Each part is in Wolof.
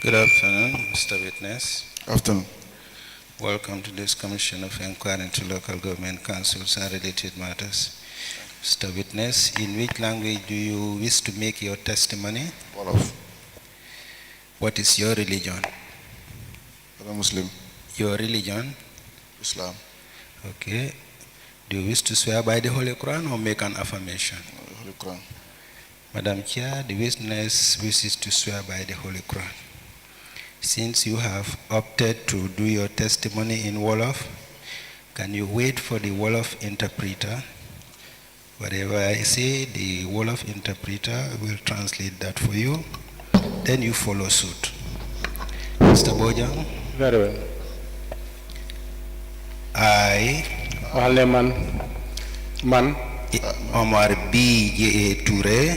Good afternoon, Mr. Witness. Afternoon. Welcome to this Commission of Inquiry into Local Government Councils and related matters. Mr. Witness, in which language do you wish to make your testimony? Wolof. What is your religion? I'm a Muslim. Your religion? Islam. Okay. Do you wish to swear by the Holy Quran or make an affirmation? Holy Quran. Madam Chair, the witness wishes to swear by the Holy Quran. Since you have opted to do your testimony in Wolof, can you wait for the Wolof interpreter? Whatever I say, the Wolof interpreter will translate that for you. Then you follow suit. Mr. Bojang? Very well. I, Omar B.J. Touray,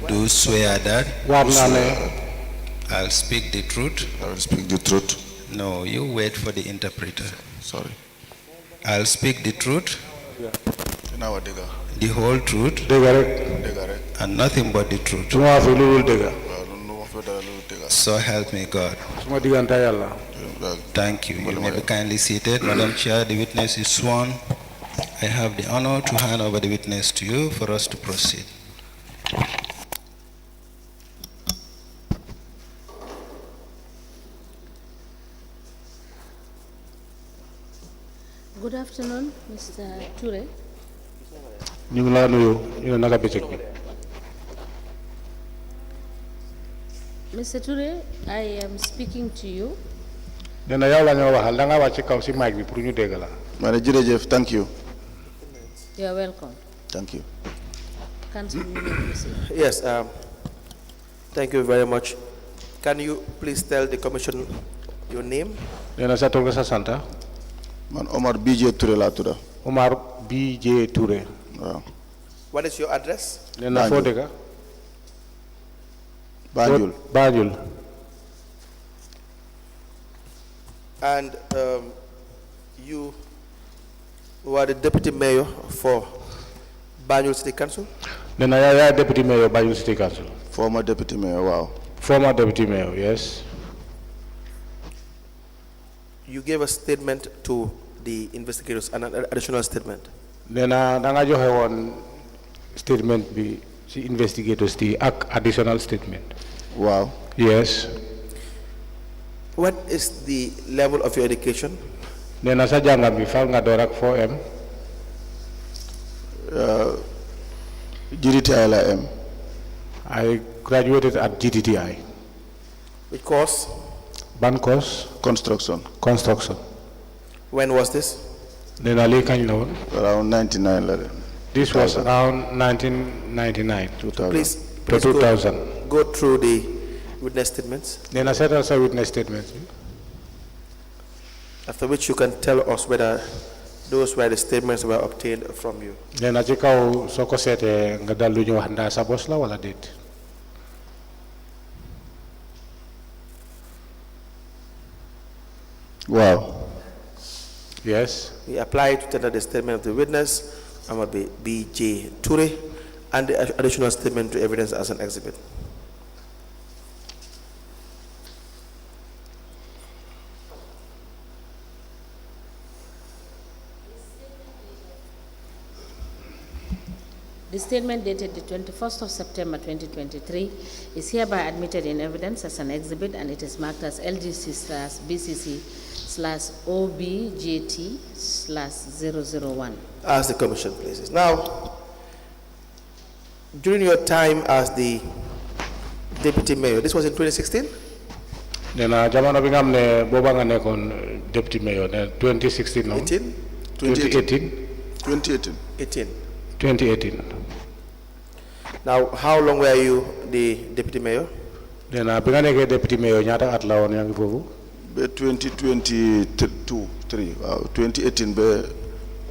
do swear that I'll speak the truth. I will speak the truth. No, you wait for the interpreter. Sorry. I'll speak the truth, The the whole truth, and nothing but the truth. So help me God. Thank you. You may be kindly seated. Madam Chair, the witness is sworn. I have the honor to hand over the witness to you for us to proceed. Good afternoon, Mr. Touray. Mr. Touray, I am speaking to you. Thank you. You are welcome. Thank you. Councilman, you may proceed. Yes, thank you very much. Can you please tell the commission your name? Man Omar B.J. Touray la tuda. Omar B.J. Touray. What is your address? Banjul. And you were the deputy mayor for Banjul City Council? Deputy Mayor Banjul City Council. Former deputy mayor, wow. Former Deputy Mayor, yes. You gave a statement to the investigators, an additional statement. Danga joxe won statement bi ci investigators the additional statement. Wow. Yes. What is the level of your education? Nena sa jangam bi fal nga door ak 4M. GDTI la M. I graduated at GDTI. Which course? Ban course? Construction. Construction. When was this? Nena li kagn la won? Around 99 la. This was around 1999 2000. Please to 2000. Go through the witness statements. Nena settle sa witness statements. After which you can tell us whether those were the statements were obtained from you. Nena ci kaw soko sété nga dal lu ñu wax nda sa boss la wala det. Wow. Yes. We apply to tender the statement of the witness, Omar B.J. Touray, and the additional statement to evidence as an exhibit. The statement dated the 21st of September 2023 is hereby admitted in evidence as an exhibit, and it is marked as LGC/BCC/OBJT/001. Ask the commission, please. Now, during your time as the deputy mayor, this was in 2016? Nena jamono bi nga xamne boba nga nekkon deputy mayor 2016 no 18? 2018 2018 Now, how long were you the deputy mayor? Nena bi nga nekké deputy mayor ñaata at la won yaangi fofu 2022 2018 be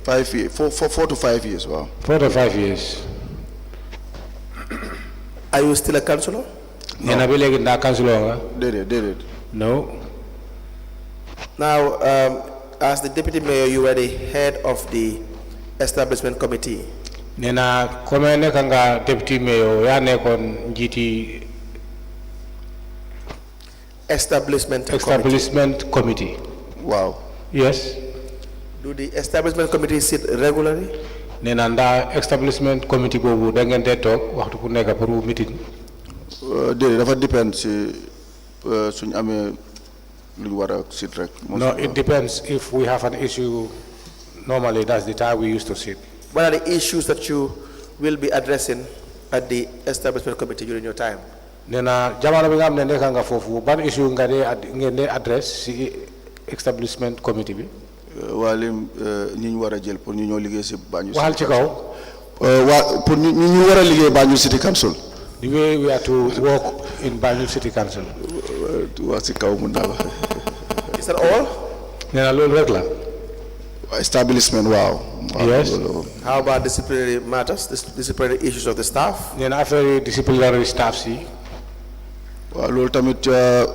5 years 4 to 5 years, wow. 4 to 5 years. Are you still a councillor? Nena bi legi nda councillor nga Did it. no. Now, as the deputy mayor, you were the head of the establishment committee. Nena kome nekanga deputy mayor ya nekon njiti establishment committee. Wow. Yes. Do the establishment committee sit regularly? Nena nda establishment committee bobu da ngeen dee toog waxtu ku nekk pour meeting. Déedéet dafa depend si suñ amee lu ñu war a sit rek. No, it depends. If we have an issue, normally that's the time we used to sit. What are the issues that you will be addressing at the establishment committee during your time? Nena jamono bi nga xam ne nekk nga foofu ban issue nga dee ngeen dee address si establishment committee bi. Waale ñi ñu war a jël pour ñu ñoo liggéey si Banjul. waxal ci kaw. Pour ñu war a liggéey Banjul City Council. The way we are to work in Banjul City Council. wax si kaw mun naa wax. Is that all? Nena loolu rek la. Establishment, wow. Yes. How about disciplinary matters, disciplinary issues of the staff? Nena after the disciplinary staff si. waaw loolu tamit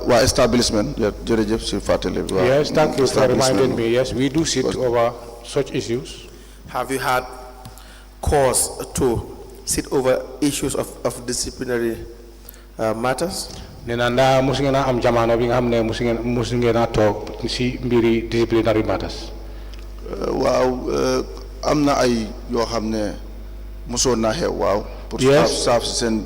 waa establishment jërëjëf si fàttali. Yes, thank you for reminding me. Yes, we do sit over such issues. Have you had cause to sit over issues of disciplinary matters? Nena nda musu ngeen a am jamono bi nga xam ne musu ngeen a toog si mbiri disciplinary matters. waaw am na ay yoo xam ne mosoon naa xew waaw. pour staff si seen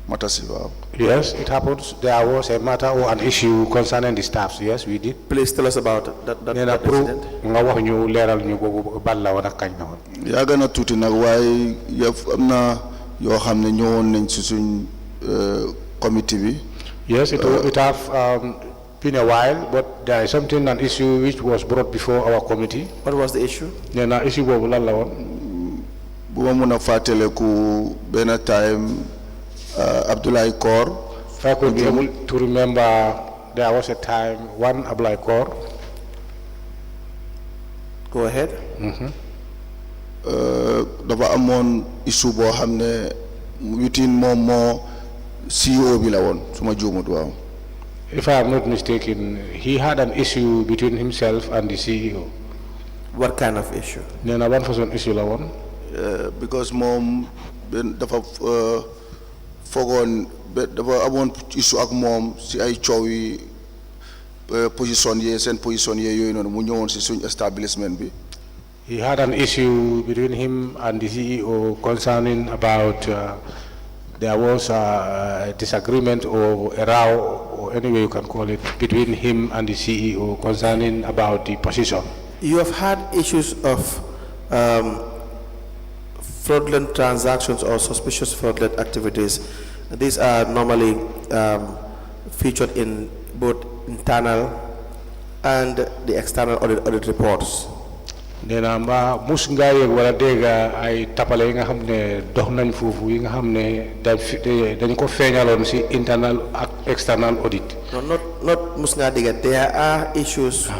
matters yi waaw. Yes, it happens. There was a matter or an issue concerning the staffs. Yes, we did. Please tell us about that incident. Nga wax ñu leeral ñu boobu ban la woon ak kañ la woon. yàgg na tuuti nag waaye yëpp am na yoo xam ne ñëwoon nañ si suñ committee bi. Yes, it have been a while, but there is an issue which was brought before our committee. What was the issue? Nee na issue boobu lan la woon. bu ma mun a fàttaleku benn time Abdoulaye Kor. If I could be able to remember, there was a time one Abdoulaye Kor. Go ahead. dafa amoon issue boo xam ne within moom moo CEO bi la woon su ma juumut waaw. If I am not mistaken, he had an issue between himself and the CEO. What kind of issue? Nee na ban façon issue la woon. Because moom dafa foogoon dafa amoon issue ak moom si ay coow yi position yee seen position yee yooyu noonu mu ñëwoon si suñ establishment bi. He had an issue between him and the CEO concerning about there was a disagreement or a row or any way you can call it between him and the CEO concerning about the position. You have had issues of fraudulent transactions or suspicious fraudulent activities. These are normally featured in both internal and the external audit reports. Nena mba mus nga yeg wala dega ay tapale yi nga xam ne dox nañ foofu yi nga xam ne dañ ko feeñaloon si internal ak external audit. No, not mus nga dega. There are issues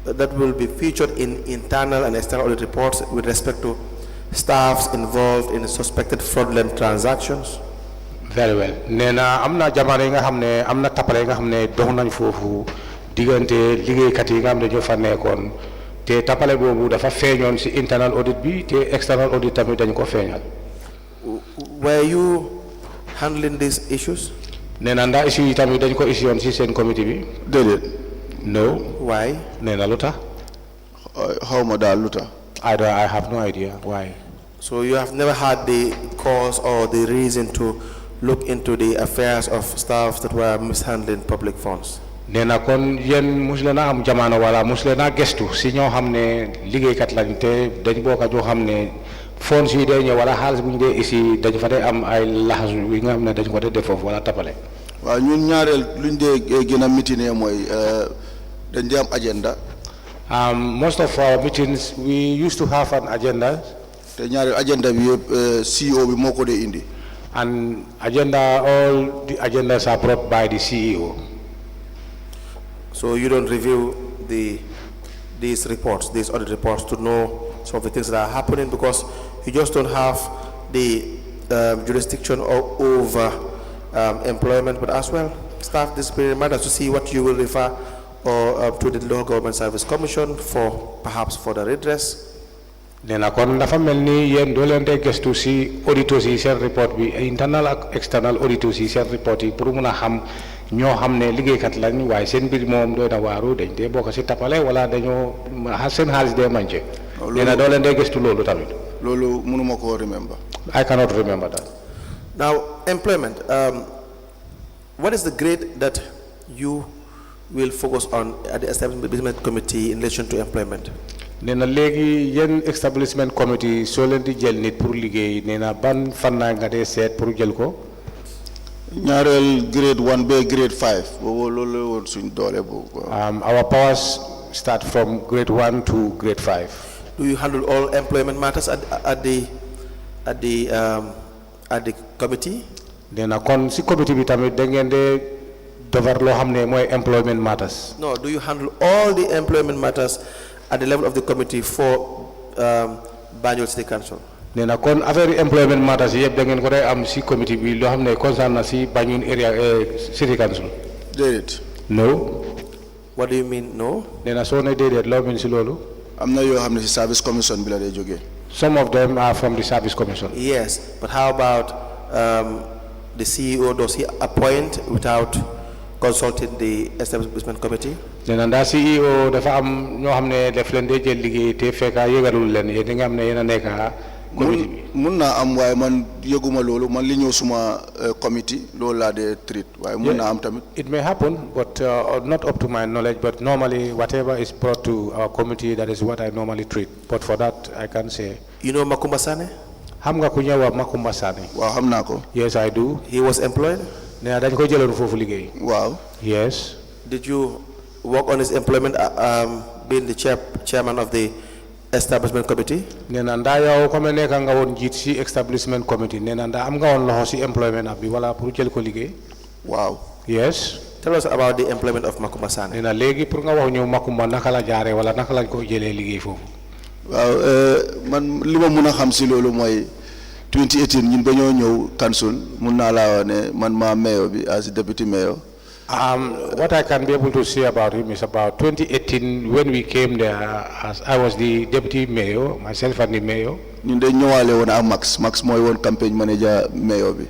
that will be featured in internal and external audit reports with respect to staffs involved in suspected fraudulent transactions. Very well. Nena amna jamono yi nga xam ne amna tapale yi nga xam ne dox nañ foofu diggante liggéeykat yi nga xam ne ñoo fa nekkoon te tapale boobu dafa feeñoon si internal audit bi te external audit tamit dañ ko feeñal. Were you handling these issues? Nena nda issue yi tamit dañ ko issue on si seen committee bi. déedéet. No. Why? Nena lu tax. xaw ma daal lu tax. I have no idea why. So you have never had the cause or the reason to look into the affairs of staff that were mishandling public funds? Nena kon yéen mos leen a am jamono wala mos leen a gestu si ñoo xam ne liggéeykat lañ te dañ bokk a ñoo xam ne fonds yi day ñëw wala xaalis bu ñu dee ici dañ fa dee am ay laxasu yi nga xam ne dañ ko dee def foofu wala tapale. waaw ñun ñaareel luñ dee gën a mitine mooy dañ dee am agenda. Most of our meetings we used to have an agenda. te ñaareel agenda bi yëpp CEO bi moo ko dee indi. And agenda, all the agendas are brought by the CEO. So you don't review these reports, these audit reports, to know some of the things that are happening because you just don't have the jurisdiction over employment, but as well staff disciplinary matters to see what you will refer or to the Local Government Service Commission for perhaps further redress. Nena kon dafa melni yeen do len tay gestu ci auditors yi sen report bi internal ak external auditors yi sen report yi pour mëna xam ñoo xam ne liggéeykat lañ waaye seen mbir moom doy na waaru dañ dee bokk si tapale wala dañoo seen xaalis dee manqué. nee na doo leen dee gëstu loolu tamit. loolu mënuma koo remember. I cannot remember that. Now, employment. What is the grade that you will focus on at the establishment committee in relation to employment? nee na léegi yéen establishment committee soo leen di jël nit pour liggéey nee na ban fànn nga dee seet pour jël ko. ñaareel grade 1 ba grade 5 boobu loolu la woon suñ doole boobu. Our powers start from grade 1 to grade 5. Do you handle all employment matters at the committee? nee na kon si committee bi tamit da ngeen de defar loo xam ne mooy employment matters. No, do you handle all the employment matters at the level of the committee for Banjul City Council? nee na kon affaire employment matters yëpp da ngeen ko day am si committee bi loo xam ne concerne na si Banjul area City Council. déedéet. no. What do you mean no? nee na soo ne déedéet loo mën si loolu. am na yoo xam ne si service commission bi la day jógee. Some of them are from the service commission. Yes, but how about the CEO? Does he appoint without consulting the establishment committee? nee na ndax CEO dafa am ñoo xam ne daf leen dee jël liggéey te fekk yëgalul leen yéen nga xam ne yéen a nekk committee bi. mun naa am waaye man yëguma loolu man li ñëw suma committee loolu laa dee treat waaye mun naa am tamit. It may happen, but not up to my knowledge. But normally, whatever is brought to our committee, that is what I normally treat. But for that, I can say. You know Makumba Sane? Xam nga ku ñëw Makumba Sane? waaw xam naa ko. Yes, I do. He was employed? nee na dañ ko jëloon foofu liggéey. waaw. Yes. Did you work on his employment being the chairman of the establishment committee? nee na ndaa yow comme nekk nga woon jiit si establishment committee nee na ndaa am nga woon loxo si employment bi wala pour jël ko liggéey. waaw. Yes. Tell us about the employment of Makumba Sane. nee na léegi pour nga wax ñu Makumba naka la jaaree wala naka lañ ko jëlee liggéey foofu. waaw man li ma mun a xam si loolu mooy 2018 ñun ba ñoo ñëw council mun naa laa wax ne man maa mayor bi as deputy mayor. What I can be able to say about him is about 2018 when we came there, as I was the deputy mayor, myself and the mayor. ñun de ñëwaale woon ak Max mooy woon campaign manager mayor bi.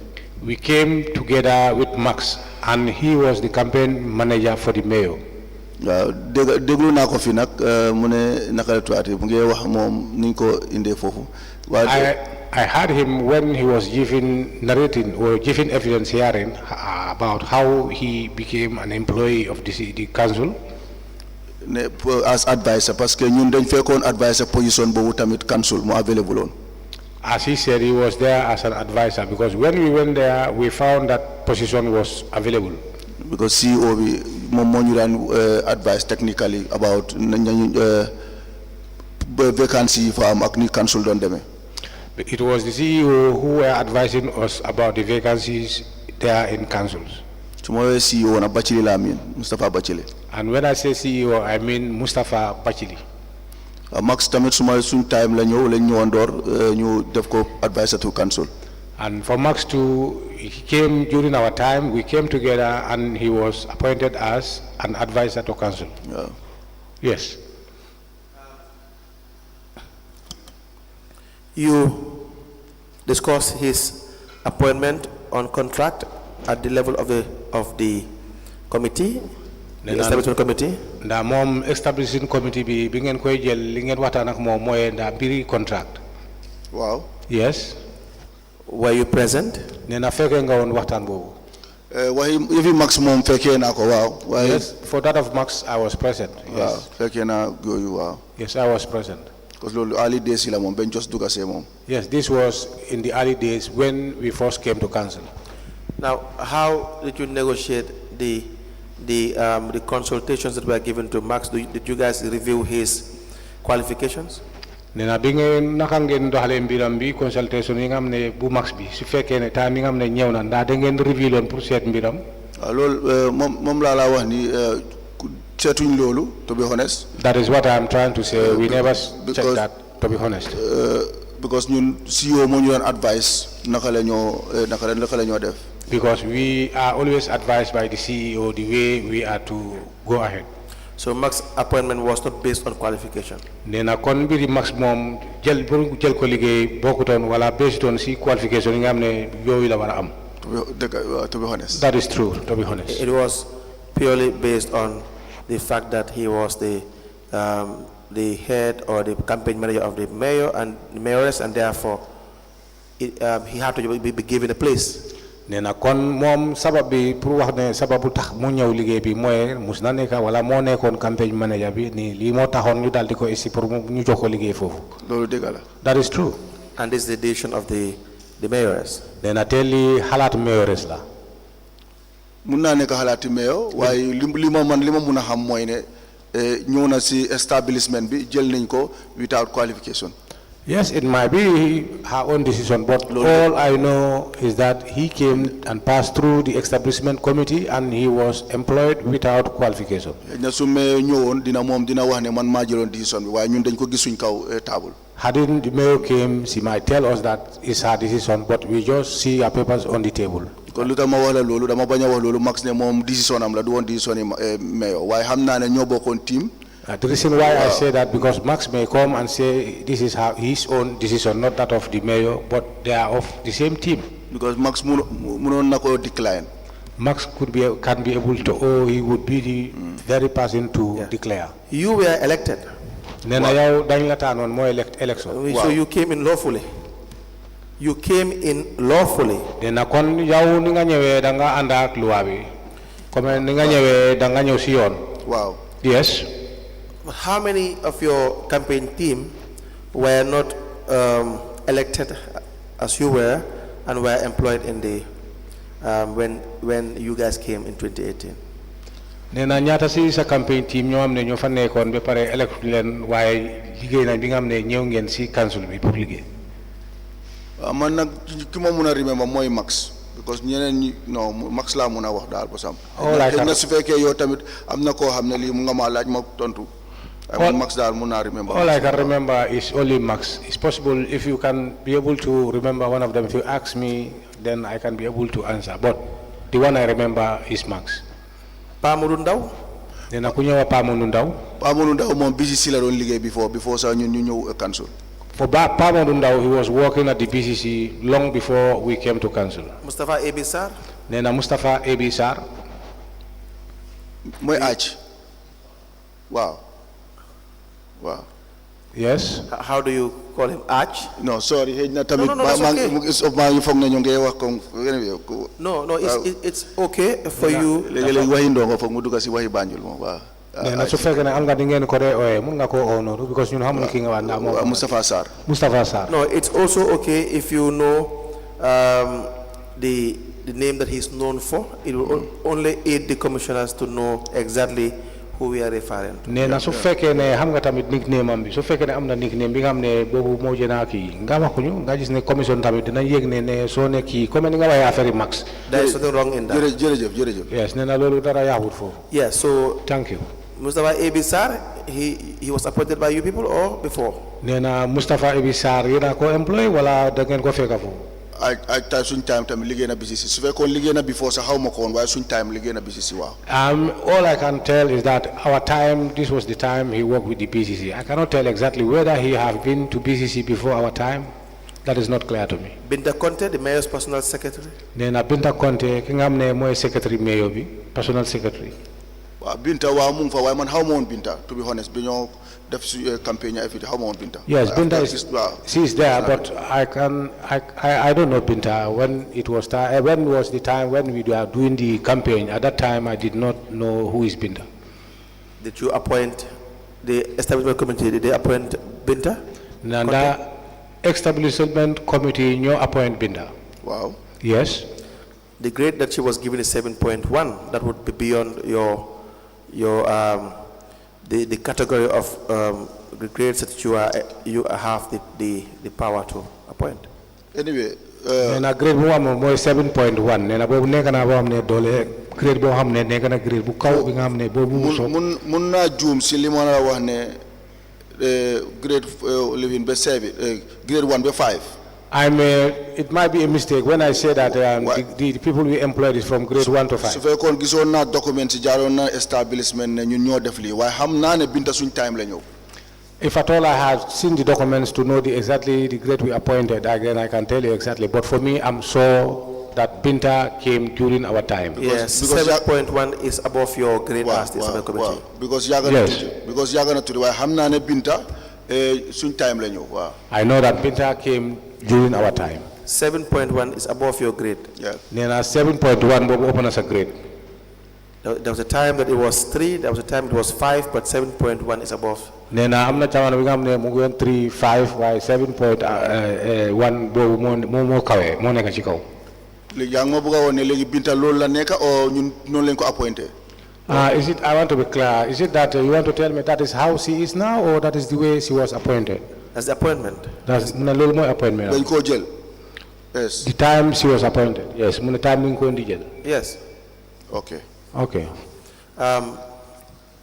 We came together with Max and he was the campaign manager for the mayor. waaw déglu naa ko fi nag mu ne naka la tuwaate mu ngi wax moom ni ñu ko indee foofu. I heard him when he was narrating or giving evidence hearing about how he became an employee of the council. As advisor, parce que ñun dañ fekkoon advisor position boobu tamit council mu available on. As he said, he was there as an advisor because when we went there, we found that position was available. Because CEO bi moom moo ñu daan advise technically about vacancy fa am ak ni council doon demee. It was the CEO who were advising us about the vacancies there in councils. Tomorrow CEO na Bachili la mean, Mustafa Bachili. And when I say CEO, I mean Mustafa Bachili. Max tamit suma sun time la ñëwoon door ñu def ko advisor to council. And for Max too, he came during our time, we came together and he was appointed as an advisor to council. Yeah. Yes. You discuss his appointment on contract at the level of the committee, the establishment committee. The mom establishing committee bi ngeen koy jël li ngeen waxtaan ak moom mooy nda mbiri contract. Wow. Yes. Were you present? Nee na fekkee nga woon waxtaan boobu. Yëfi Max moom fekkee naa ko waaw. Yes, for that of Max I was present. Yes. Waaw fekkee naa yooyu waaw. Yes, I was present. Because loolu early days la moom ben just duga see moom. Yes, this was in the early days when we first came to council. Now, how did you negotiate the consultations that were given to Max? Did you guys review his qualifications? Nena bi ngeen naka ngeen doxalee mbiram bi consultation yi nga xam ne bu Max bi su fekkee ne time yi nga xam ne ñëw na ndax da ngeen review loon pour seet mbiram. waaw loolu moom laa wax ni seetuñ loolu, to be honest. That is what I am trying to say. We never checked that, to be honest. Because ñun CEO moo ñu doon advice naka la ñoo def. Because we are always advised by the CEO the way we are to go ahead. So Max's appointment was not based on qualification. Nena kon mbiri Max moom jël ko liggéey bokkutoon wala based on si qualification yi nga xam ne yooyu la war a am. to be honest. That is true, to be honest. It was purely based on the fact that he was the head or the campaign manager of the mayor and the mayoress, and therefore he had to be given a place. Nena kon mom sabab bi pour wax ne sababu tax mu ñew liggéey bi moy musna neka wala mo nekkon campaign manager bi ni li mo taxone ñu dal di ko ici pour ñu jox ko liggéey fofu. Lolu degala. That is true. And this is the decision of the mayoress. Nena telli halat mayoress la. Muna nek halati mayor waye lima muna xam moy ne ñew na ci establishment bi jël nañ ko without qualification. Yes, it might be her own decision, but all I know is that he came and passed through the establishment committee and he was employed without qualification. Hadn't the mayor came, she might tell us that it's her decision, but we just see her papers on the table. The reason why I say that because Max may come and say this is his own decision, not that of the mayor, but they are of the same team. Because Max decline. Max can be able to, or he would be the very person to declare. You were elected. Election. So you came in lawfully. You came in lawfully. Wow. Yes. How many of your campaign team were not elected as you were and were employed in the when you guys came in 2018? Nena ñata ci sa campaign team ñoo am ne ñoo fa nekkon ba paré elect len waye liggéey nañ bi nga am ne ñew ngeen ci council bi pour liggéey. Man nak ki mo mëna remember moy Max because ñeneen no Max la mëna wax daal ba sam. Na su fekkee yow tamit amna ko xamne li mu nga ma laaj ma tontu. Max daal mëna remember. All I can remember is only Max. It's possible if you can be able to remember one of them. If you ask me, then I can be able to answer. But the one I remember is Max. Pa Modou Ndaw? Nena ku ñëwa Pa Modou Ndaw. Pa Modou Ndaw mom B.C.C la doon liggéey before sa ñun ñu ñëw council. For Pa Modou Ndaw, he was working at the B.C.C long before we came to council. Mustafa Ebi Sarr? Nena Mustafa Ebi Sarr. Moy Aj. Wow. Wow. Yes. How do you call him? Arch? No, sorry. No, it's okay. No, it's okay for you. Mustafa Sarr. Mustafa Sarr. No, it's also okay if you know the name that he's known for. It will only aid the commissioners to know exactly who we are referring to. Nena su fekkee ne xam nga tamit nickname am bi su fekkee ne am na nickname bi nga xam ne boobu moo jëna kii nga wax ko ñu nga gis ne commission tamit dina yëg ne soo ne kii comme ni nga waxee affaire Max. There is something wrong in that. jërëjëf. Yes, nena loolu dara yaaxut foofu. Yes, so thank you. Mustafa Ebi Sarr, he was appointed by you people or before? Nena Mustafa Ebi Sarr yéena ko employé wala da ngeen ko fekka foofu. I soon time liggéey na B.C.C. su fekkoon liggéey na before sa xaw ma ko woon waaye suñ time liggéey na B.C.C. waaw. All I can tell is that our time, this was the time he worked with the B.C.C. I cannot tell exactly whether he have been to B.C.C. before our time. That is not clear to me. Binta Conte, the mayor's personal secretary? Nena Binta Conte, ki nga xam ne mooy secretary mayor bi, personal secretary. Binta waaw mu ngi fa waaye man xaw ma woon Binta, to be honest bi ñoo def campaign xaw ma woon Binta. Yes, Binta she's there, but I don't know Binta. When was the time when we were doing the campaign? At that time I did not know who is Binta. Did you appoint the establishment committee? Did they appoint Binta? Nanda establishment committee ñoo appoint Binta. Wow. Yes. The grade that she was given is 7.1. That would be beyond the category of the grades that you have the power to appoint. Anyway, nena grade bu am moy 7.1 nena bobu nek na bo xamne dole grade bo xamne nek na grade bu kaw bi nga xamne bobu so mun na joom ci li mo la wax ne grade living be 7 grade 1 be 5. It might be a mistake when I say that the people we employed is from grade 1 to 5. So fekkoon gisoon na document ci jaaroon na establishment ne ñun ñoo def li waaye xam naa ne Binta suñ time la ñëw. If at all I have seen the documents to know exactly the grade we appointed, again I can tell you exactly. But for me, I'm so that Binta came during our time. Yes, because 7.1 is above your grade as the Assembly Committee. Because Yes. yaga na tudu wa hamna ne Binta sun time la ñew wa. I know that Binta came during our time. 7.1 is above your grade. Yeah. Nena 7.1 bobu open as a grade. There was a time that it was 3, there was a time it was 5, but 7.1 is above. Nena amna jamono bi nga xamne mu ngi 3 5 why 7.1 bobu mo kawe mo nekk ci kaw. Legi yang mo buga wone legi Binta lool la nekk o ñun non lañ ko appointé. Is it, I want to be clear, is it that you want to tell me that is how she is now or that is the way she was appointed? That's the appointment. That's a little more appointment. Dañ ko jël. Yes. The time she was appointed, yes. Mun time ñu ko indi jël. Yes. Okay. Okay.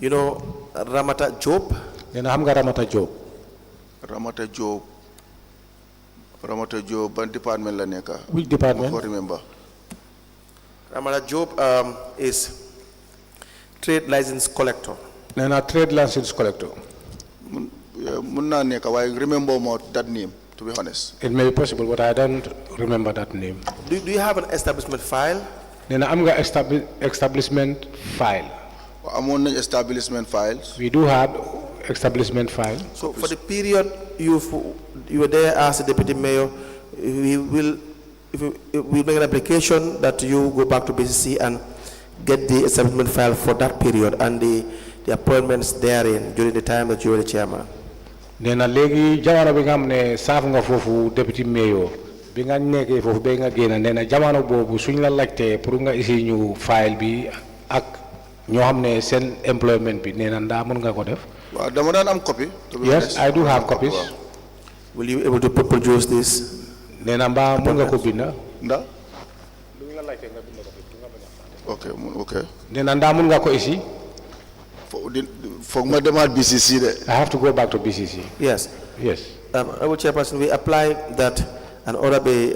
You know, Ramata Job? Nena xam nga Ramata Job. Ramata Job ban department la nekk? Which department? I remember. Ramata Job is trade license collector. Nena trade license collector. Mun na nekk waaye remember more that name, to be honest. It may be possible, but I don't remember that name. Do you have an establishment file? Nena am nga establishment file. Amoon nañ establishment files. We do have establishment file. So for the period you were there as a deputy mayor, we'll make an application that you go back to B.C.C and get the establishment file for that period and the appointments therein during the time that you were the chairman. Nena legi jamono bi nga xamne saafu nga fofu deputy mayor bi nga nekké fofu be nga génn nena jamono bobu suñ la laajté pour nga isi ñu file bi ak ñoo xamne sen employment bi nena nda mën nga ko def. Waaw dama daan am copy. Yes, I do have copies. Will you be able to produce this? Nena mba mën nga ko binda. Nda? Okay, okay. Nena nda mën nga ko isi. Foog ma demaat B.C.C de. I have to go back to B.C.C. Yes. Yes. Honorable Chairperson, we apply that an order be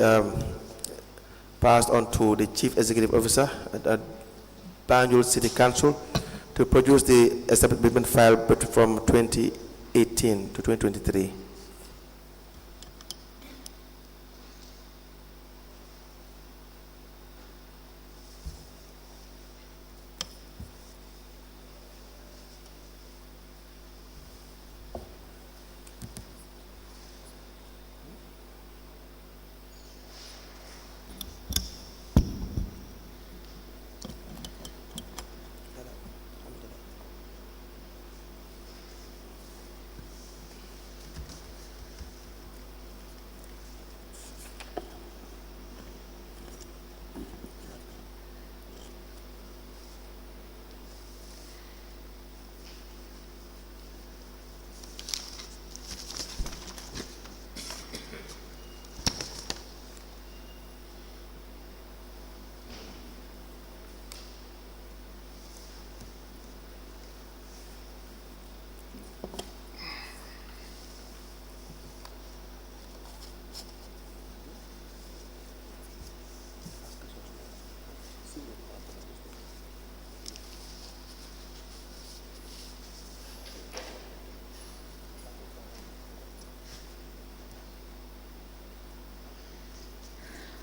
passed on to the Chief Executive Officer at Banjul City Council to produce the establishment file from 2018 to 2023.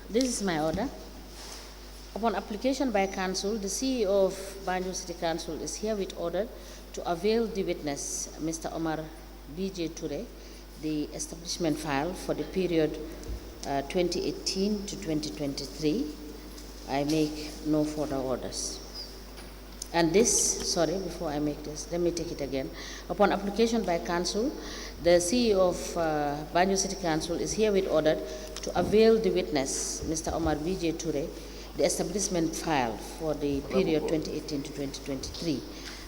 This is my order. Upon application by council, the CEO of Banjul City Council is herewith ordered to avail the witness, Mr. Omar B.J. Touray, the establishment file for the period 2018 to 2023. I make no further orders. And this, sorry, before I make this, let me take it again. Upon application by council, the CEO of Banjul City Council is herewith ordered to avail the witness, Mr. Omar B.J. Touray, the establishment file for the period 2018 to 2023.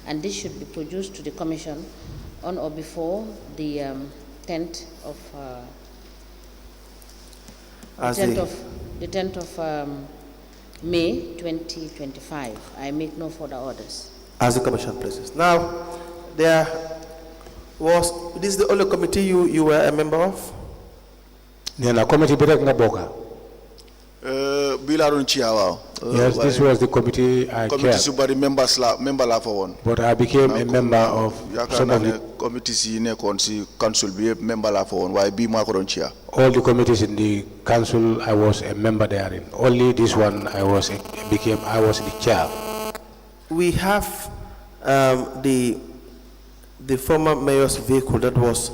And this should be produced to the Commission on or before the 10th of May 2025. I make no further orders. As the Commission places. Now, this is the only committee you were a member of? Nena committee bi rek nga bokka. bilaron chia wow. Yes, this was the committee I Committee chaired. subari member la for one. But I became a member of some of the, committee si ne kon si council bi member la for one. Why be ma ko don chia? all the committees in the council. I was a member therein. Only this one I was the chair. We have the former mayor's vehicle that was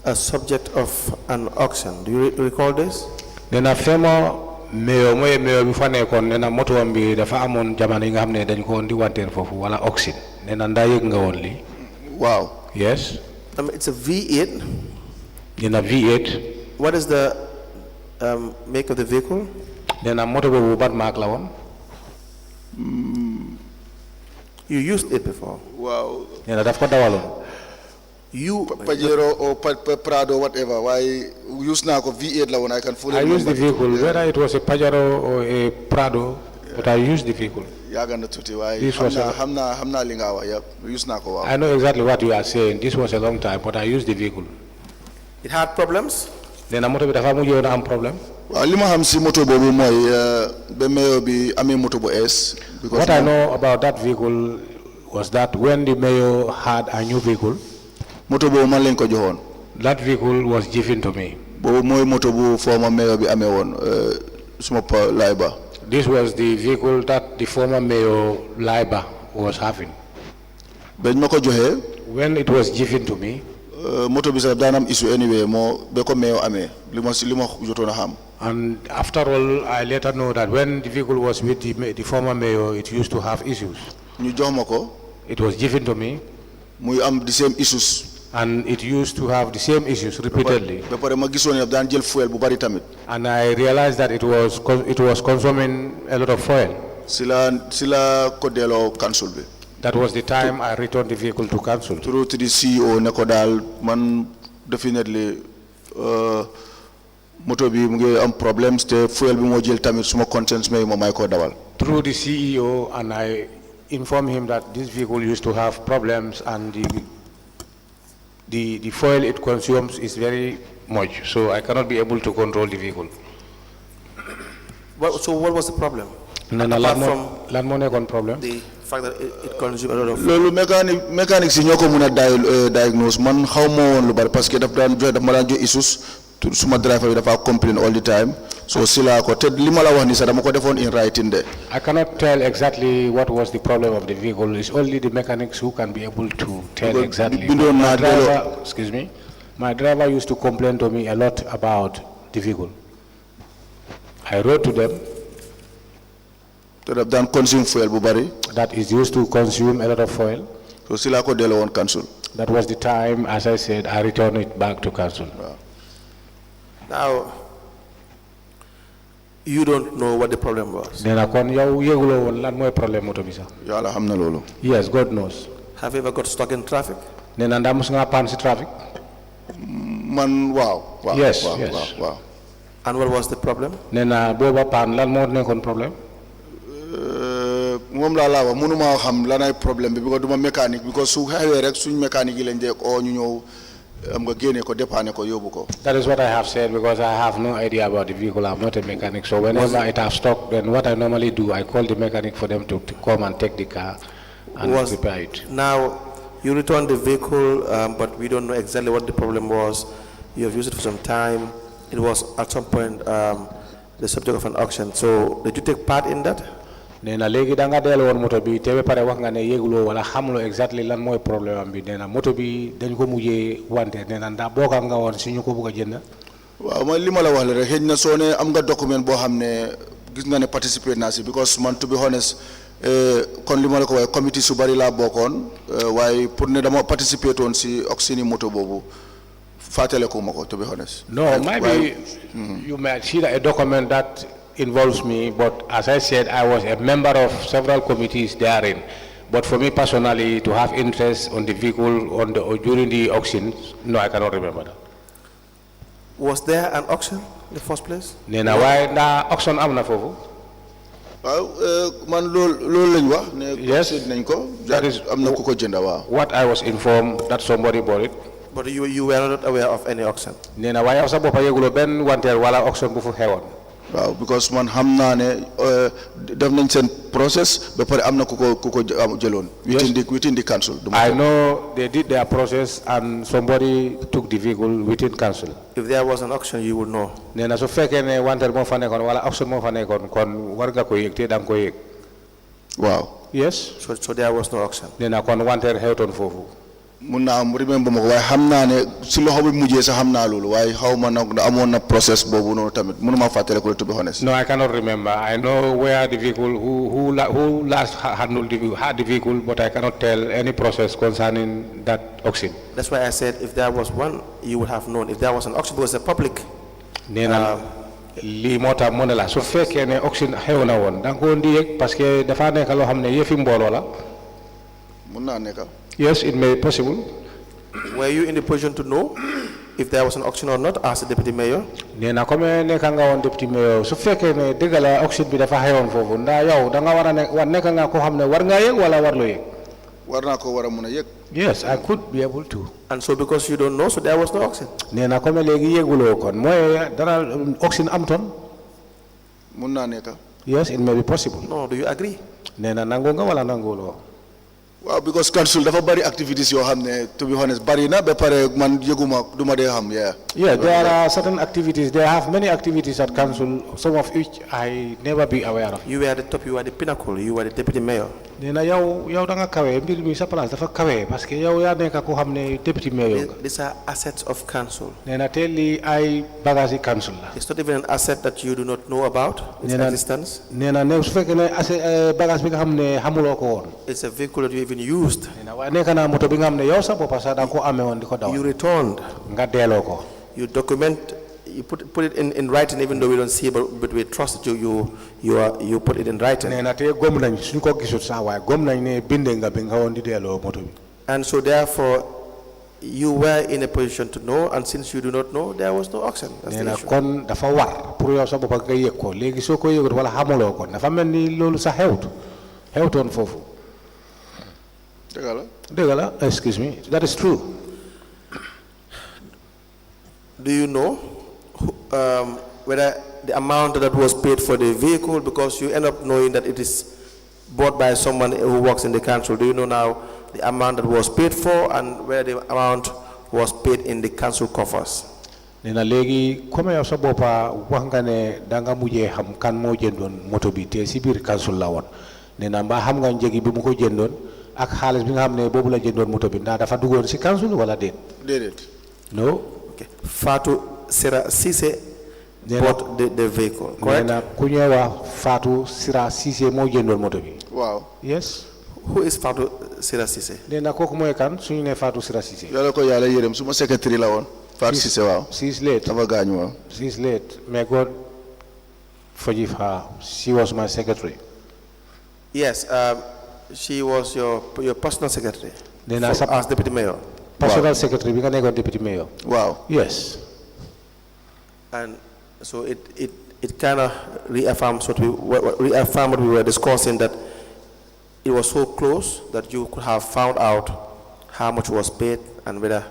a subject of an auction. Do you recall this? Then a former mayor before nekon nena moto ambi dafa amon jamana nga xamne dañ ko ndi wanter fofu wala auction nena nda yeg nga won li. Wow. Yes. It's a V8. In a V8. What is the make of the vehicle? Then a motor bobu bat mark la won. You used it before. Wow. Nena daf ko dawalon. You Pajero or Prado, whatever. Why use now V8 la when I can fully. I used the vehicle, whether it was a Pajero or a Prado, but I used the vehicle. Yaga tuti why This was hamna lingawa. Yep. Use na ko. I know exactly what you are saying. This was a long time, but I used the vehicle. it had problems? Then a motor with a family am problem. Lima hamsi moto bobu moy be mayor bi ame moto bo S. What I know about that vehicle was that when the mayor had a new vehicle, moto bobu man len ko joxon. that vehicle was given to me. Bobu moy moto bu former mayor bi ame won suma pa laiba. This was the vehicle that the former mayor Laiba was having. Ben mako joxe When it was given to me, moto bi sa danam issue anyway mo be ko mayor ame lima jotona xam. and after all, I later know that when the vehicle was with the former mayor, it used to have issues. Ñu jox mako It was given to me, muy am the same issues. and it used to have the same issues repeatedly. Ba pare ma gisone daan jël fuel bu bari tamit. And I realized that it was consuming a lot of fuel. Sila ko delo council bi. That was the time I returned the vehicle to council. Through to the CEO ne ko dal man definitely moto bi mu ngi am problems te fuel bi mo jël tamit suma conscience may mo may ko dawal. Through the CEO, and I informed him that this vehicle used to have problems and the fuel it consumes is very much, so I cannot be able to control the vehicle. So what was the problem? Apart from lan mo nekon problem? the fact that it consumed a lot of Lolu mécanique si ñoko mëna diagnose man xawma won lu bari parce que daf ma daan jo issues suma driver bi dafa complain all the time. So sila ko te lima la wax ni sa dama ko defon in writing de. I cannot tell exactly what was the problem of the vehicle. It's only the mechanics who can be able to tell exactly. My driver used to complain to me a lot about the vehicle. I wrote to them consume fuel bu bari. that it used to consume a lot of fuel. So sila ko delo won council. That was the time, as I said, I returned it back to council. Now, you don't know what the problem was. Nena kon yow yegulo won lan moy problème moto bi sax. Yalla xamna lolu. Yes, God knows. Have you ever got stuck in traffic? Nena nda mus nga pan ci traffic? Man wow. Yes. Wow. And what was the problem? Nena boba pan lan mo nekkon problème? Mom la wax mënuma xam lanay problème bi because duma mécanique because su xewé rek suñ mécanique yi lañ dé ko ñu ñew am nga génné ko dépanner ko yóbbu ko. That is what I have said because I have no idea about the vehicle. I'm not a mechanic. So whenever it has stopped, then what I normally do, I call the mechanic for them to come and take the car and repair it. Now, you returned the vehicle, but we don't know exactly what the problem was. You have used it for some time. It was at some point the subject of an auction. So did you take part in that? Nena legi da nga delo won moto bi te be pare wax nga ne yegulo wala xamulo exactly lan moy problème am bi nena moto bi dañ ko mujjé wante nena nda boka nga won suñu ko bëgg jënd. Waaw man lima la wax la rek xëñ na soo ne am nga document boo xam ne gis nga ne participer naa si because man to be honest kon lima la ko waaye committee su bari laa bokkoon waaye pour ne dama participer toon si auction moto boobu fàttale ko ma ko to be honest. No, maybe you might see a document that involves me, but as I said, I was a member of several committees therein. But for me personally, to have interest on the vehicle during the auction, no, I cannot remember that. Was there an auction in the first place? Nena why na auction am na fofu? Man loolu lañ wax ne. Yes, nañ ko. that is am na ku ko jënd waaw. What I was informed that somebody bought it. But you were not aware of any auction? Nena why yow sa bopa yegulo ben wanter wala auction bu fu xewon. Wow, because man xam naa ne def nañ seen process ba pare am na ku ko jëloon within the council. I know they did their process and somebody took the vehicle within council. If there was an auction, you would know. Nee na su fekkee ne wanted moo fa nekkoon wala auction moo fa nekkoon kon war nga ko yëg te da nga ko yëg. Wow. Yes. So there was no auction. Nee na kon wanted xewtoon foofu. mun naa am remember ma ko waaye xam naa ne si loxo bi mujjee sax xam naa loolu waaye xaw ma nag amoon na process boobu noonu tamit mënuma fàttale ko to be honest. No, I cannot remember. I know where the vehicle, who last handled the vehicle, but I cannot tell any process concerning that auction. That's why I said if there was one, you would have known. If there was an auction, because the public. Nee na lii moo tax mu ne la su fekkee ne auction xew na woon da nga ko ndi yëg parce que dafa nekk loo xam ne yëfi mbooloo la. mun naa nekk. Yes, it may be possible. Were you in the position to know if there was an auction or not as a deputy mayor? Nee na comme nekk nga woon deputy mayor su fekkee ne dëgg la auction bi dafa xewoon foofu ndax yow da nga war a nekk nga ko xam ne war ngaa yëg wala war loo yëg. war naa ko war a mun a yëg. Yes, I could be able to. And so because you don't know, so there was no auction. Nee na comme léegi yëguloo kon mooy dara auction am ton. mun naa nekk. Yes, it may be possible. No, do you agree? Nee na nangu nga wala nanguloo. waaw because council dafa bari activities yoo xam ne to be honest bari na ba pare man yëguma du ma dee xam Yeah, there are certain activities. They have many activities at council, some of which I never be aware of. You were at the top, you were the pinnacle, you were the deputy mayor. Nee na yow da nga kawe mbir mi sa place dafa kawe parce que yow yaa nekk ko xam ne deputy mayor nga. These are assets of council. Nee na te lii ay bagage council la. It's not even an asset that you do not know about its existence. Nee na ne su fekkee ne bagage bi nga xam ne xamuloo ko woon. It's a vehicle that you even used. Nee na waaye nekk na moto bi nga xam ne yow sa bopp sax da nga ko amee woon di ko dawal. You returned. Nga delloo ko. You document. You put it in writing, even though we don't see, but we trust that you put it in writing. Nee na te gom nañ suñ ko gisut sax waaye gom nañ ne binde nga bi nga woon di delloo moto bi. And so therefore, you were in a position to know, and since you do not know, there was no auction. That's Nee the na issue. kon dafa war pour yow sa bopp nga yëg ko léegi soo ko yëgut wala xamuloo ko dafa mel ni loolu sax xewtoon foofu. dëgg la excuse me, that is true. Do you know whether the amount that was paid for the vehicle, because you end up knowing that it is bought by someone who works in the council? Do you know now the amount that was paid for and where the amount was paid in the council coffers? Nee na léegi comme yow sa boppa wax nga ne da nga mujjee xam kan moo jëndoon moto bi te si biir council la woon. Nee na mbaa xam nga njëgi bi mu ko jëndoon ak xaalis bi nga xam ne boobu la jëndoon moto bi ndax dafa duggoon si council wala déet. déedéet. No. Okay. Fatou Sira Cissé bought the vehicle, correct? Nee na ku ñuy wax Fatou Sira Cissé moo jëndoon moto bi. waaw. Yes. Who is Fatou Sira Cissé? Nee na kooku mooy kan suñu ne Fatou Sira Cissé. yàlla ko yàlla yërëm suma secrétaire la woon. Fatou Cissé waaw. She is late. dafa gaañu waaw. She is late. May God forgive her. She was my secretary. Yes, she was your personal secretary as deputy mayor. Personal secretary, we can go deputy mayor. Wow. Yes. And so it kind of reaffirms what we were discussing, that it was so close that you could have found out how much was paid and whether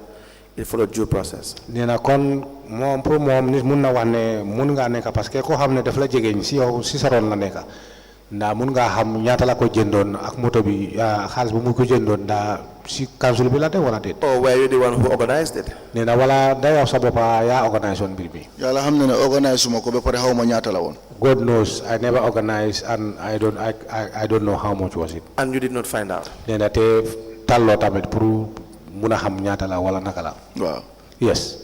it followed due process. Nena kon mom pour mom nit mun na wax ne mun nga nekk parce que ko xam ne daf la jegeñ si yow si saroon la nekk nda mun nga xam ñaata la ko jëndoon ak moto bi xaalis bu mu ko jëndoon nda si council bi la de wala déet. Or were you the one who organized it? Nena wala da yow sa boppa yaa organisé woon mbir bi. yàlla xam na ne organisé suma ko ba pare xaw ma ñaata la woon. God knows I never organized and I don't know how much was it. And you did not find out? Nena te talloo tamit pour mun a xam ñaata la wala naka la. waaw. Yes.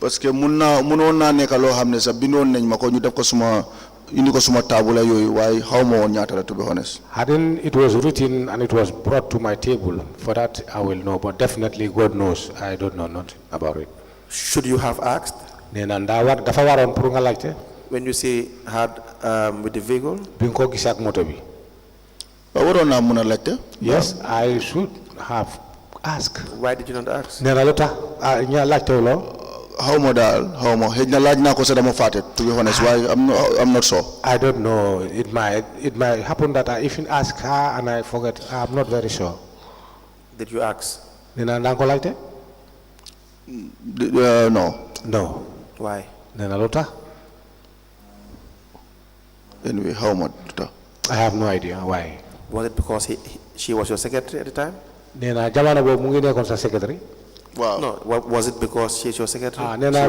parce que munoon naa nekk loo xam ne sax bindoon nañ ma ko ñu def ko suma indi ko suma taabula yooyu waaye xaw ma woon ñaata la, to be honest. Hadn't it was written and it was brought to my table, for that I will know, but definitely God knows I don't know nothing about it. Should you have asked? Nena dafa waroon pour nga laajte. When you say had with the vehicle? Bi nga ko gisee ak moto bi. waaw waroon naa mun a laajte. Yes, I should have asked. Why did you not ask? Nena lu tax ña laajte loo. xaw ma daal xaw ma xëy na laaj naa ko sax dama fàtte, to be honest, waaye I'm not sure. I don't know. It might happen that I even ask her and I forget. I'm not very sure. Did you ask? Nena nga ko laajte. No. No. Why? Nena lu tax. anyway how much. I have no idea why. Was it because she was your secretary at the time? Nena jamana bo mu ngi nekkon sa secretary. Wow. No, was it because she is your secretary? Nena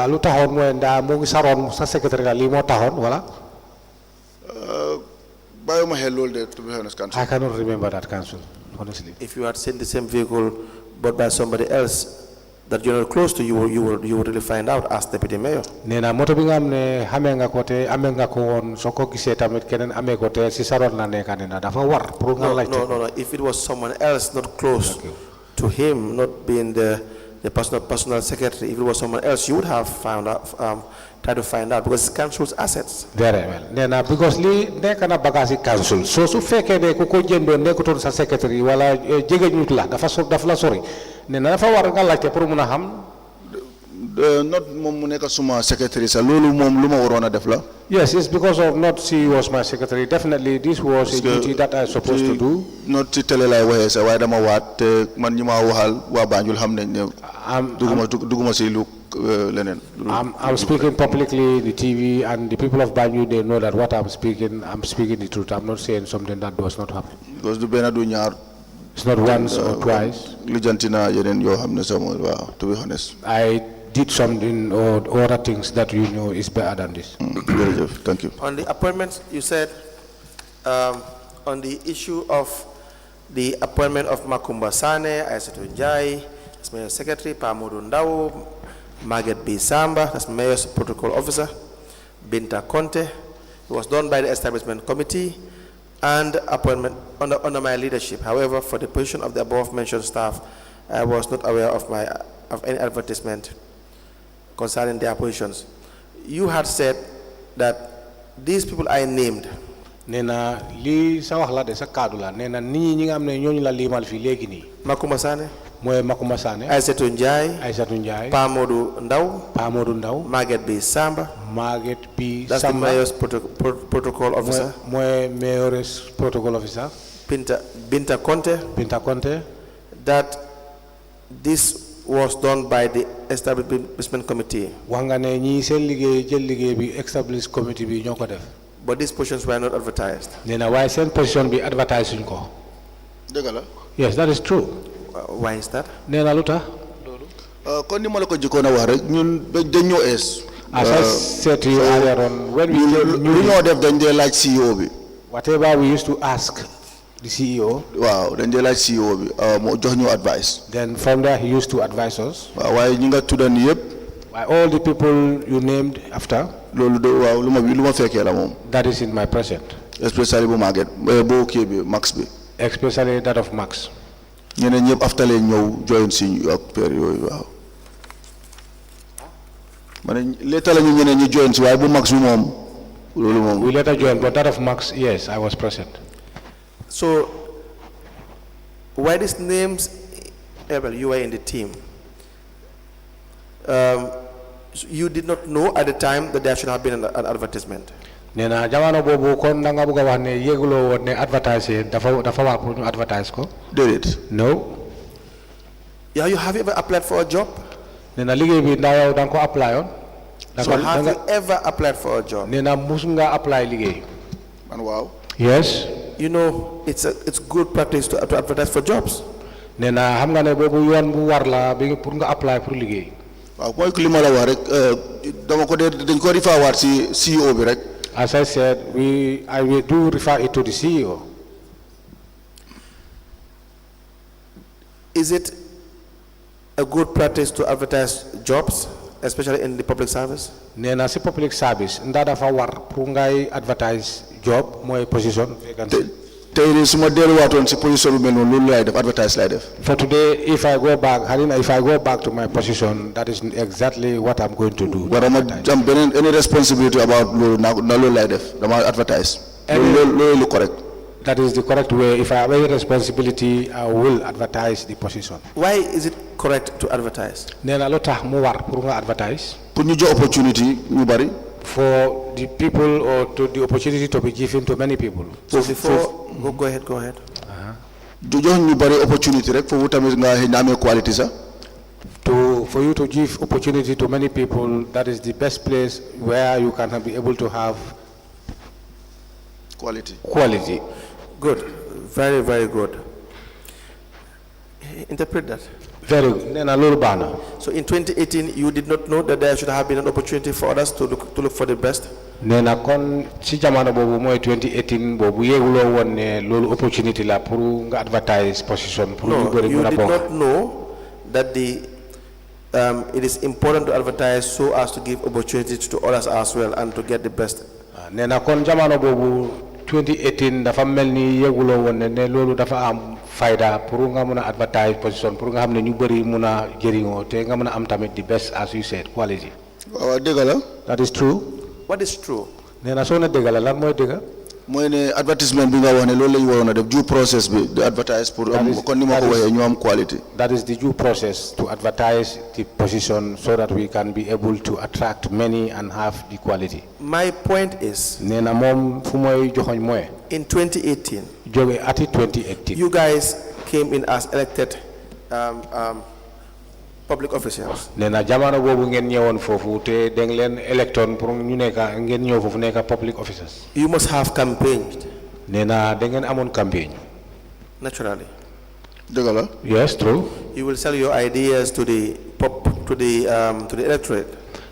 lu taxone moy nda mo ngi saron sa secretary la li mo taxone wala? Bayuma hell all day, to be honest, council. I cannot remember that, council, honestly. If you had seen the same vehicle bought by somebody else that you're not close to, you would really find out as deputy mayor. Nena moto bi nga amne xamé nga ko te amé nga ko won soko gisé tamit kenen amé ko te ci saron la nekk nena dafa war pour nga laaj. No. If it was someone else not close to him, not being the personal secretary, if it was someone else, you would have found out, try to find out, because it's council's assets. Very well. Nena because li nekk na bagage council. So su fekkee ne ku ko jëndoon nekkutoon sa secretary wala jege ñut la dafa la sori. Nena dafa war nga laajte pour mun a xam. Not moom mu nekk suma secretary sa loolu moom lu ma waroon a def la. Yes, it's because of not she was my secretary. Definitely this was a duty that I was supposed to do. Not ci télé lay waxee sa waaye dama waat te man ñi ma waxal waa Banjul xam nañ ne duguma si lu leneen. I'm speaking publicly in the TV, and the people of Banjul, they know that what I'm speaking the truth. I'm not saying something that does not happen. Because du benn du ñaar. It's not once or twice. Lijantina yeneen yoo xam ne sama waaw, to be honest. I did something or other things that you know is better than this. Thank you. On the appointments, you said on the issue of the appointment of Makumba Sane, Aissatou Njai, as mayor's secretary, Pamodu Ndao, Margaret B. Samba, as mayor's protocol officer, Binta Conte. It was done by the establishment committee and appointment under my leadership. However, for the position of the above mentioned staff, I was not aware of any advertisement concerning their positions. You had said that these people I named. Nena li sa wax la de sa kaddu la nena nit ñi nga am ne ñooñu la limal fi léegi nii. Makumba Sane. Mooy Makumba Sane. Aissatou Njai. Aissatou Njai. Pamodu Ndao. Margaret B. Samba. Margaret B. That's Samba. the mayor's protocol officer. Mooy mayor's protocol officer. Binta Conte. That this was done by the establishment committee. Wax nga ne ñi seen liggéey jël liggéey bi established committee bi ñoo ko def. But these positions were not advertised. Nena waaye seen position bi advertise suñ ko. Dëgg la. Yes, that is true. Why is that? Nena lu tax. Kon ni ma la ko jikkoon a wax rek ñun dañ ñoo ees. As I said to you earlier on, when we lu ñoo def dañ dee laaj CEO bi. whatever we used to ask the CEO. Waaw dañ dee laaj CEO bi moo jox ñu advice. Then from there he used to advise us. Waaw waaye ñi nga tudda ni yëpp. By all the people you named after. Loolu de waaw lu ma fekkee la moom. That is in my present. Especially bu Maguette bu kii bi Max bi. Especially that of Max. ñeneen ñëpp after leen ñëw join si ak père yooyu waaw. ma ne later la ñu ñeneen ñi join si waaye bu Max bi moom loolu moom. We later joined, but that of Max, yes, I was present. So, why these names? Well, you were in the team. You did not know at the time that there should have been an advertisement. Nena jamono bobu kon da nga bëgg wax ne yégulo won ne advertise dafa war pour ñu advertise ko. Déedéet. No. Yeah, have you ever applied for a job? Nena liggéey bi ndaw yow da nga ko apply on. So have you ever applied for a job? Nena mus nga apply liggéey. Man waaw. Yes. You know, it's good practice to advertise for jobs. Nena xam nga ne bobu yoon bu war la bi pour nga apply pour liggéey. Waaw mooy li ma la wax rek dama ko dañ ko rifa waat si CEO bi rek. As I said, I will do refer it to the CEO. Is it a good practice to advertise jobs, especially in the public service? Nena si public service nda dafa war pour ngay advertise job moy position vacancy. Tey suma delluwaatoon si position bu mel noonu loolu lay def advertise lay def. For today, if I go back to my position, that is exactly what I'm going to do. Warama am any responsibility about loolu na loolu lay def dama advertise. Loolu correct. That is the correct way. If I have any responsibility, I will advertise the position. Why is it correct to advertise? Nena lo tax mu war pour nga advertise. Pour ñu jox opportunity ñu bari. For the people or to the opportunity to be given to many people. So before go ahead. Du jox ñu bari opportunity rek foofu tamit nga amee quality sax. For you to give opportunity to many people, that is the best place where you can be able to have quality. Quality. Good. Very, very good. Interpret that. Very good. Nena lolu bana. So in 2018, you did not know that there should have been an opportunity for others to look for the best? Nena kon si jamano bobu moy 2018 bobu yegulo won ne lolu opportunity la pour nga advertise position pour ñu No, bari you mëna did bok. not know that it is important to advertise so as to give opportunity to others as well and to get the best. Nena kon jamano bobu 2018 dafa melni yegulo won ne lolu dafa am fayda pour nga mëna advertise position pour nga xamne ñu bari mëna jëriño té nga mëna am tamit the best as you said quality. Waaw degala. That is true. What is true? Nena so na degala lan moy dega? Moy ne advertisement bi nga wax ne loolu lañu warona def due process bi de advertise pour kon ni ma ko waxe ñu am quality. That is the due process to advertise the position so that we can be able to attract many and have the quality. My point is, Nena mom fu moy joxoñ moy in 2018, joge ati 2018 you guys came in as elected public officials. Nena jamano bobu ngeen ñewon fofu te deng len electon pour ñu nekka ngeen ñew fofu nekka public officers. You must have campaigned. Nena da ngeen amone campagne. Naturally. Degala. Yes, true. You will sell your ideas to the electorate.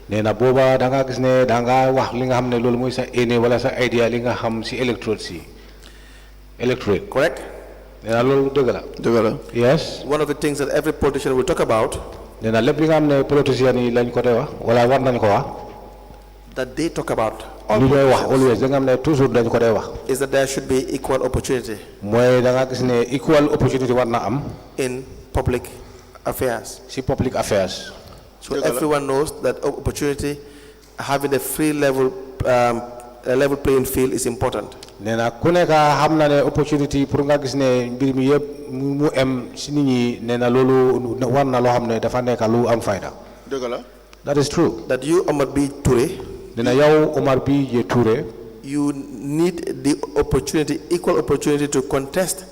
Nena boba da nga gis ne da nga wax li nga xamne lolu moy sa ene wala sa idea li nga xam ci electorate. Correct? Nena lolu deug la. Degala. Yes. One of the things that every politician will talk about, Nena lepp li nga xamne politician yi lañ ko tay wax wala war nañ ko wax that they talk about, li ñoy wax always da nga xamne toujours dañ ko day wax is that there should be equal opportunity moy da nga gis ne equal opportunity war na am in public affairs. ci public affairs. So everyone knows that opportunity, having a free level, a level playing field is important. Nena ku nekk xam na ne opportunity pour nga gis ne mbir mi yëpp mu am si nit ñi nena loolu war na loo xam ne dafa nekk lu am fayda. Degala. That is true. That you, Omar B. Touray, Nena yow Omar B. Touray, you need the opportunity, equal opportunity to contest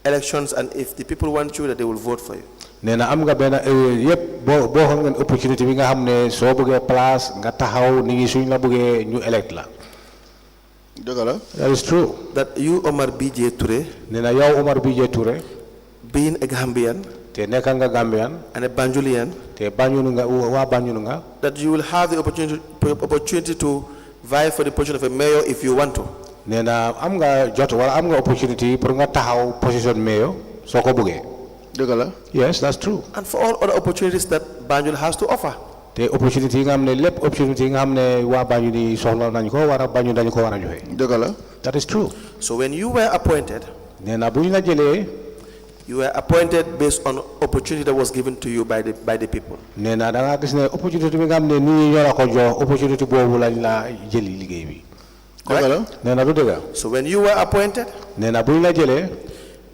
elections, and if the people want you, that they will vote for you. nena am nga benn yëpp boo xam ngeen opportunity bi nga xam ne soo bëggee place nga taxaw nit ñi suñ la bëggee ñu elect la. Degala. That is true. That you, Omar B. Touray, Nena yow Omar B. Touray, being a Gambian te nekk nga Gambian and a Banjulian, te Banjul nga waa Banjul nga. that you will have the opportunity to vie for the position of a mayor if you want to. Nena am nga jot wala am nga opportunity pour nga taxaw position mayor soo ko bëggee. Degala. Yes, that's true. And for all other opportunities that Banjul has to offer. te opportunity yi nga xam ne lépp opportunity yi nga xam ne waa Banjul yi soxla nañ ko war a Banjul dañu ko war a joxe. Degala. That is true. So when you were appointed, nee na bu ñu la jëlee you were appointed based on opportunity that was given to you by the people. nee na da nga gis ne opportunity bi nga xam ne nit ñi ñoo la ko jox opportunity boobu lañ la jëli liggéey bi. Degala. nee na du dëgg. So when you were appointed, nee na bu ñu la jëlee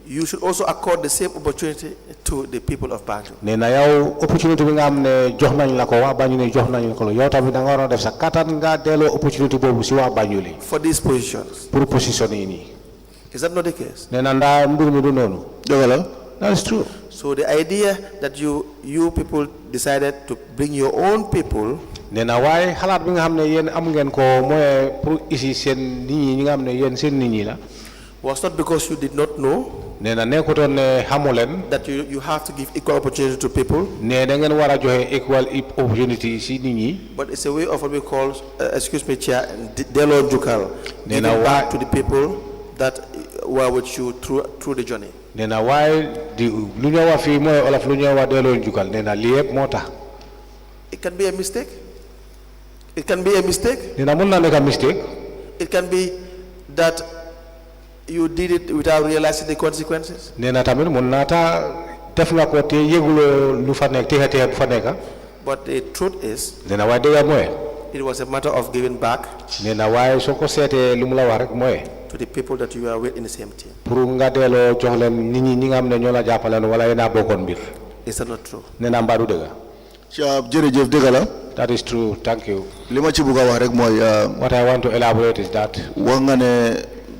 you should also accord the same opportunity to the people of Banjul. nee na yow opportunity bi nga xam ne jox nañ la ko waa Banjul ne jox nañ la ko yow tamit da nga war a def sa kattan nga delloo opportunity boobu si waa Banjul yi. For these positions. pour position yi nii. Is that not the case? nee na ndaa mbir mi du noonu. Degala. That is true. So the idea that you people decided to bring your own people, nee na waaye xalaat bi nga xam ne yéen am ngeen ko mooy pour ici seen nit ñi nga xam ne yéen seen nit ñi la. was not because you did not know nee na nekkutoon ne xamu leen. that you have to give equal opportunity to people. ne da ngeen war a joxe equal opportunity si nit ñi. But it's a way of what we call, excuse me, Chair, Delo Jukal, giving back to the people that were with you through the journey. nee na waaye di lu ñoo wax fii mooy olof lu ñoo wax delloo njukkal nee na lii yëpp moo tax. It can be a mistake. It can be a mistake. nee na mun na nekk mistake. It can be that you did it without realizing the consequences. nee na tamit mun naa taa def nga ko te yëguloo lu fa nekk texe bu fa nekk. But the truth is, nee na waaye dëgg mooy. it was a matter of giving back. nee na waaye soo ko seetee lu mu la wax rek mooy. to the people that you are with in the same team. pour nga delloo jox leen nit ñi nga xam ne ñoo la jàppale wala yéen a bokkoon mbir. Is that not true? nee na mbaa du dëgg. jërëjëf dëgg la. That is true. Thank you. li ma ci bëgg a wax rek mooy. What I want to elaborate is that. wax nga ne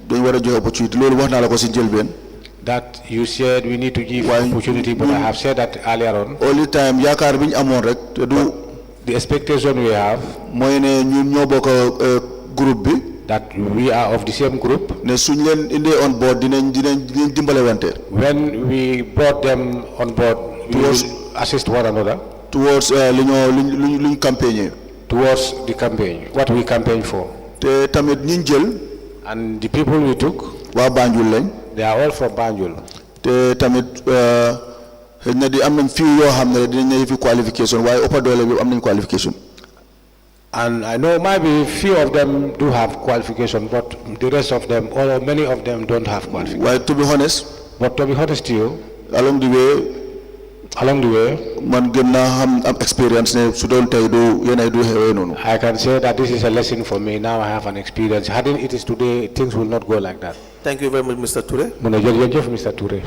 dañu war a joxe opportunity loolu wax naa la ko si njëlbeen. That you said we need to give opportunity, but I have said that earlier on. All the time yaakaar bi ñu amoon rek te du. The expectation we have. mooy ne ñun ñoo bokk groupe bi. that we are of the same group. ne suñ leen indee on board dinañ dimbale wante. When we brought them on board, we will assist one another. Towards luñ campaign. Towards the campaign, what we campaign for. te tamit ñiñ jël. And the people we took, waa Banjul lañ. they are all from Banjul. te tamit xëy na di am nañ few yoo xam ne dinañ ne fi qualification waaye ëpp doole bi am nañ qualification. And I know maybe few of them do have qualification, but the rest of them, or many of them, don't have qualification. Well, to be honest, to you, along the way, man gën naa am experience ne su doon tey du yéen ay du xewee noonu. I can say that this is a lesson for me. Now I have an experience. Hadn't it is today, things will not go like that. Thank you very much, Mr. Touray. Mr. Touray.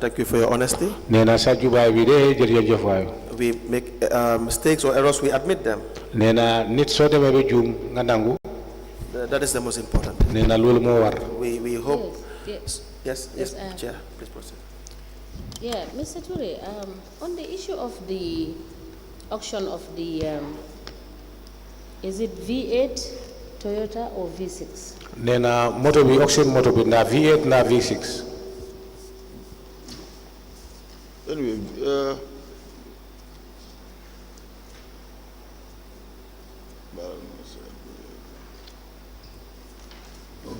Thank you for your honesty. We make mistakes or errors, we admit them. That is the most important. We hope. Yes, Chair, please proceed. Yeah, Mr. Touray, on the issue of the auction of the, is it V8, Toyota or V6? Nena moto bi auction moto bi na V8 na V6. Anyway,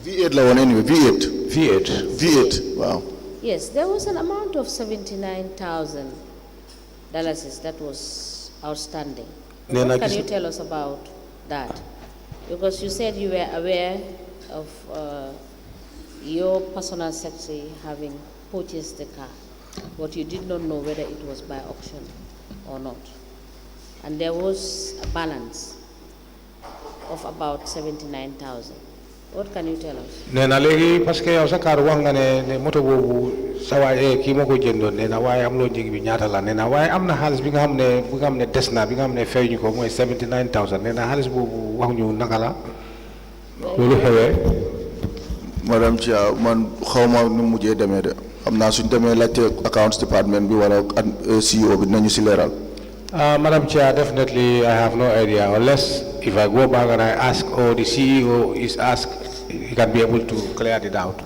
V8 la one anyway, V8, wow. Yes, there was an amount of $79,000 that was outstanding. What can you tell us about that? Because you said you were aware of your personal secretary having purchased the car, but you did not know whether it was by auction or not. And there was a balance of about 79,000. What can you tell us? Nena legi parce que yow sa car wax nga ne moto bobu sa waye ki mako jëndon nena waye am lo jëg bi ñaata la nena waye amna xaliss bi nga xamne des na bi nga xamne fayñu ko moy 79,000 nena xaliss bobu wax ñu naka la lolu xewé madame Chia man xawma nu mujjé démé de xamna suñ démé laccé accounts department bi wala CEO bi nañu ci léral. Madam Chair, definitely I have no idea. Unless if I go back and I ask, or the CEO is asked, he can be able to clear it out.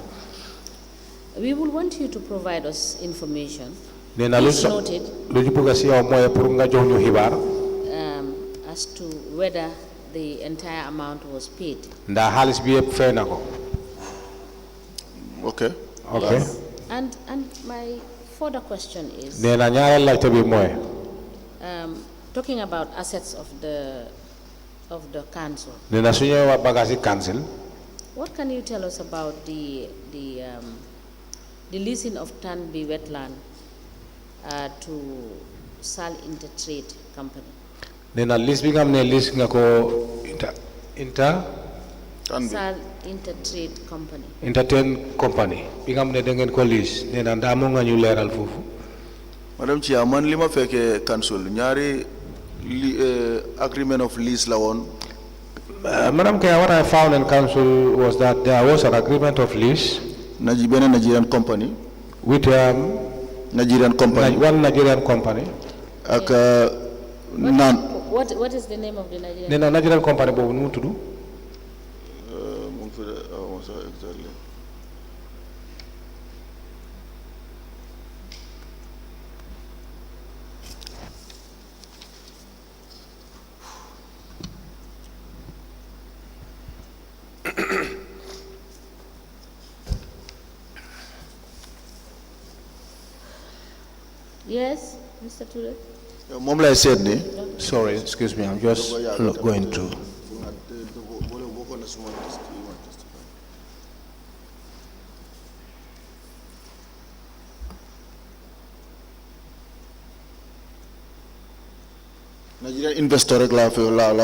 We will want you to provide us information. Please noted as to whether the entire amount was paid. Okay. Okay. Yes. And my further question is, talking about assets of the council. What can you tell us about the leasing of Tanbi wetland to Sal Intertrade Company? Nena lease bigam ne lease ngako inter Sal Intertrade Company. Entertain company. Bigam ne dengen ko lease. Nena ndamo nga ñu leral fofu. Madam Chia, man lima feke council ñaari agreement of lease la won. Madam Chair, what I found in council was that there was an agreement of lease Nigerian company with Nigerian company. One Nigerian company. What is the name of the Nigerian? Nigerian company bobu nu tudu? Exactly. Yes, Mr. Touray. Momla said ni. Sorry, excuse me, I'm just going to. Nigeria investor la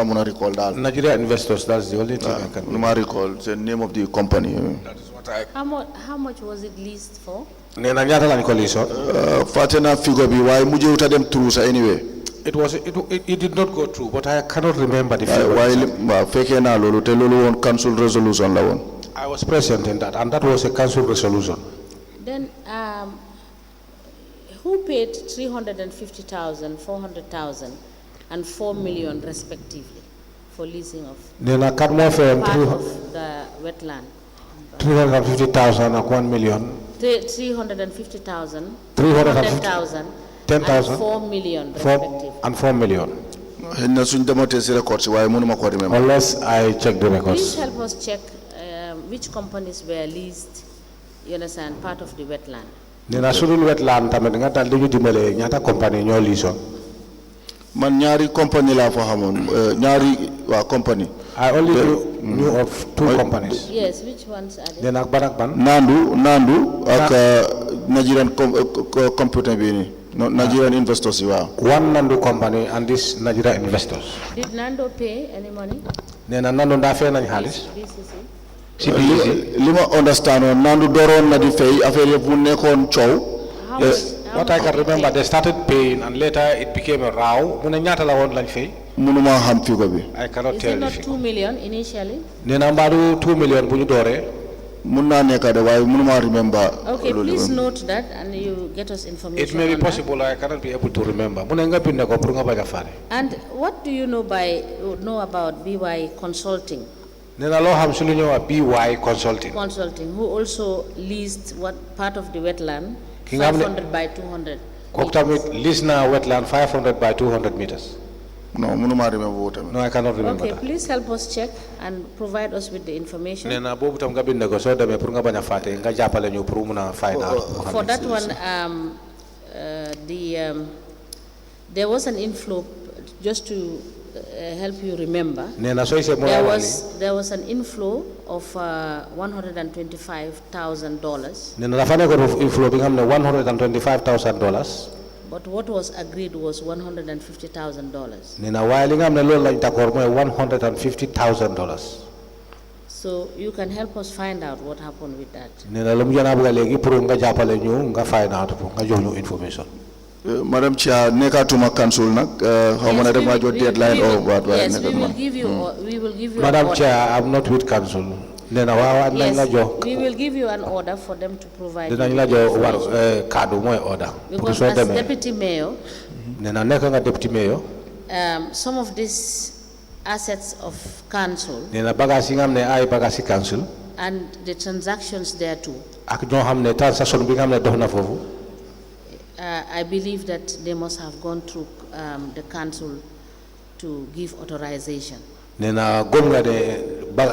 muna recall dal. Nigeria investors, that's the only thing I can recall the name of the company. That is what I. How much was it leased for? Nena ñaata lañ ko lease Fatena figure bi waye mujjé wuta dem through sa anyway. It did not go through, but I cannot remember the figure. Waye fekke na lolu te lolu won council resolution la won. I was present in that, and that was a council resolution. Then who paid 350,000, 400,000 and 4 million respectively for leasing of Nena kat mo fe part of the wetland. 350,000 and 1 million. 350,000, 350,000, 10,000, and 4 million respectively. and 4 million. Unless I check the Please records. help us check which companies were leased, you understand, part of the wetland. Nina sudul wetland tamit nga dal diñu dimbalé ñata compagnie ñoo liison. Man ñaari compagnie la fa xamone ñaari wa compagnie. I only knew of 2 companies. Yes, which ones are they? Then ak ban ak ban? Nandu ak Nigerian computer bi ni. Nigerian investors wa. One Nandu company and this Nigeria investors. Did Nando pay any money? Nena Nandu nda fay nañ xaliss. B.C.C. Si B.C.C. Lima understand Nandu doron na di fay affaire bu nekkon ciow. Yes. What I can remember, they started paying and later it became a row. Muna ñata la won lañ fay? Munuma xam fi ko bi. I cannot Is tell it you. not 2 million initially? Nena mbadu 2 million bu ñu doré. Munna nekka de way munuma remember. Okay, please note that and you get us information. It may be on that. possible, I cannot be able to remember. Muna nga binde ko pour nga baña fane. And what do you know about BY Consulting? Nena lo xam ci lu ñëwa BY Consulting. Consulting, who also leased what part of the wetland, Ki nga xam ne- 500 by 200. Kok tamit list na wetland 500 by 200 meters. No, munuma remember what No, I cannot remember Okay, that. please help us check and provide us with the information. Nena bobu tam nga binde ko so demé pour nga baña faté nga jappalé ñu pour mëna find out. For that one, there was an inflow, just to help you remember. Nena soy se mo There was an inflow of $125,000, Nena dafa nekkoon inflow bi nga xam ne $125,000. but what was agreed was $150,000. Nena waaye li nga xam ne loolu lañ d'accord mooy $150,000. So you can help us find out what happened with that. Nena lu mu jana bëgg léegi pour nga jàppale ñu nga find out pour nga jox ñu information. Madam Chair, nekatuma council nak how many dem ma deadline or what Yes, we will give you. We will give you. Madam an order. Chair, I'm not with council. Nena waaw nañ la Yes, jox. we will give you an order for them to provide. Dinañ you la with jox war information. cadeau mooy order. Pour Because soo as demee deputy mayor, nena nekk nga deputy mayor. some of these assets of council Nena bagage yi nga xam ne ay bagage ci council and the transactions there too, ak ñoo xam ne transaction bi nga xam ne dox na foofu. I believe that they must have gone through the council to give authorization. Nena gom nga de ba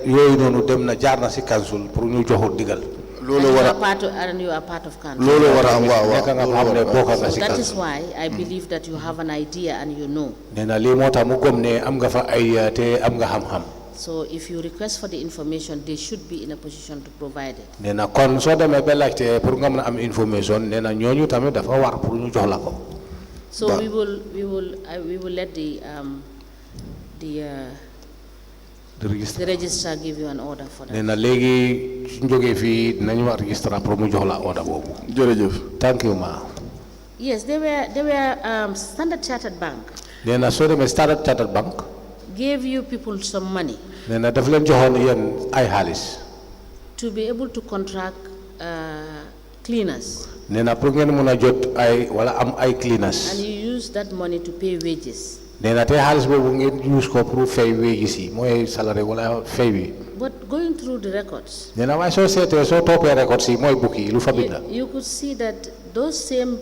yooyu noonu dem na jaar na ci council pour ñu joxu digal. lolo wara And you are part of council. lolo wara am wa Nekk nga xam ne bokk nga ci That council. is why I believe that you have an idea and you know. Nena lii moo tax mu gom ne am nga fa ay te am nga xam-xam. So if you request for the information, they should be in a position to provide it. Nena kon soo demee ba laajte pour nga mën a am information nena ñooñu tamit dafa war pour ñu jox la ko. So we will let the registrar give you an order for that. Nena léegi suñ jógee fii dinañu wax registrant pour mu jox la order boobu. jërëjëf. Thank you ma. Yes, they were Standard Chartered Bank Nena soo demee Standard Chartered Bank gave you people some money nena daf leen joxoon yéen ay xaalis. to be able to contract cleaners, Nena pour ngeen mën a jot ay wala am ay cleaners. and you use that money to pay wages. Nena te xaalis boobu ngeen use ko pour fay wages yi mooy salaire wala fay bi. But going through the records, Nena waaye soo seetee soo toppee records yi mooy bukki yi lu fa binda. you could see that those same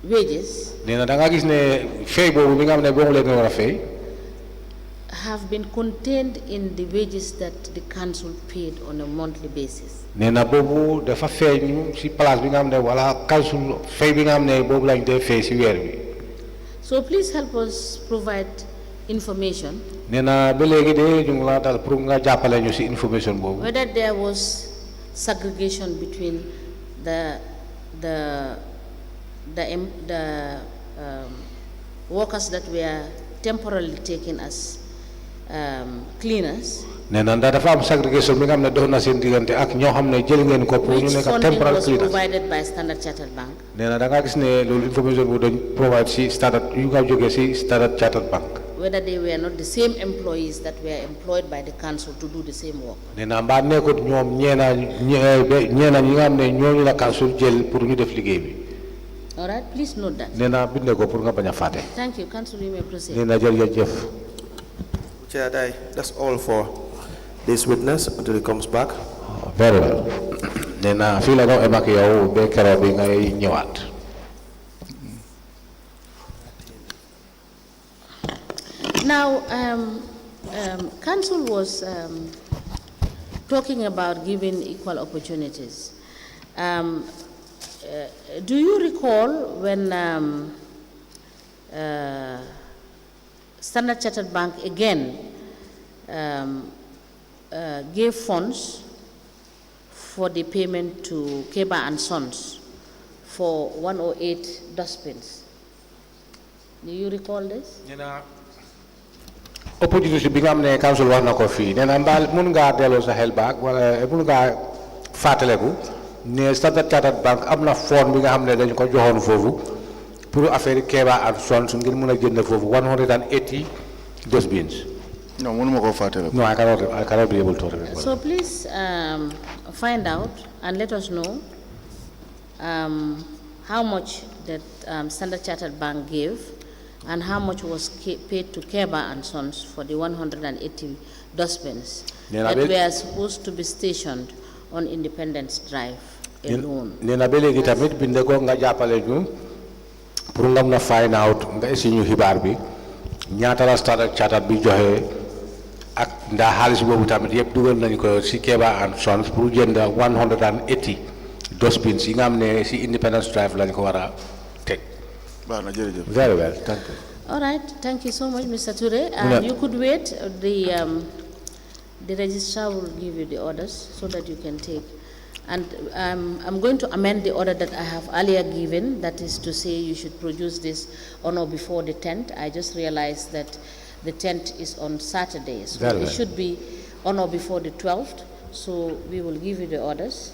wages Nena da nga gis ne fay boobu bi nga xam ne boobu leen war a fay. have been contained in the wages that the council paid on a monthly basis. Nena boobu dafa feeñ si place bi nga xam ne wala council fay bi nga xam ne boobu lañ dee fay si weer bi. So please help us provide information Nena ba léegi de ñu ngi la dal pour nga jàppale ñu si information boobu. whether there was segregation between the workers that were temporarily taken as cleaners, Nena ndax dafa am segregation bi nga xam ne dox na seen diggante ak ñoo xam ne jël ngeen ko pour ñu which nekk funding temporary was cleaners. provided by Standard Chartered Bank. Nena da nga gis ne loolu information bu dañ provide si Standard yu nga jógee si Standard Chartered Bank. Whether they were not the same employees that were employed by the council to do the same work. Nena mbaa nekkut ñoom ñeena ñi nga xam ne ñooñu la council jël pour ñu def liggéey bi. All right, please note that. Nena binde ko pour nga bañ a fàtte. Thank you, Council. You may proceed. Nena jërëjëf. Chair, that's all for this witness until he comes back. Very well. Then I feel like I'm going to Now, Council was talking about giving equal opportunities. Do you recall when Standard Chartered Bank again gave funds for the payment to Keba and Sons for 108 dustbins? Do you recall this? Opportunity bi nga am ne council wax na ko fii nee na mbaal mun ngaa delloo sa xel baak wala mun ngaa fàttaleku ne Standard Chartered Bank am na fond bi nga xam ne dañ ko joxoon foofu pour affaire Keba and Sons ngir mun a jënd foofu 180 dustbins. No, mënuma ko fàttaleku. No, I cannot be able to remember. So please find out and let us know how much that Standard Chartered Bank gave and how much was paid to Keba and Sons for the 180 dustbins that were supposed to be stationed on Independence Drive alone. Nena be legi tamit binde ko nga jappale ñu pour nga mëna find out nga esi ñu xibaar bi ñaata la Standard Chartered bi joxe ak nda xaalis boobu tamit yépp dugal nañ ko ci Keba and Sons pour jënd 180 dustbins yi nga am ne ci Independence Drive lañ ko wara tek. Very well, thank you. All right, thank you so much, Mr. Touray. You could wait. The registrar will give you the orders so that you can take. And I'm going to amend the order that I have earlier given, that is to say you should produce this on or before the 10th. I just realized that the 10th is on Saturday, so Very it well. should be on or before the 12th. So we will give you the orders,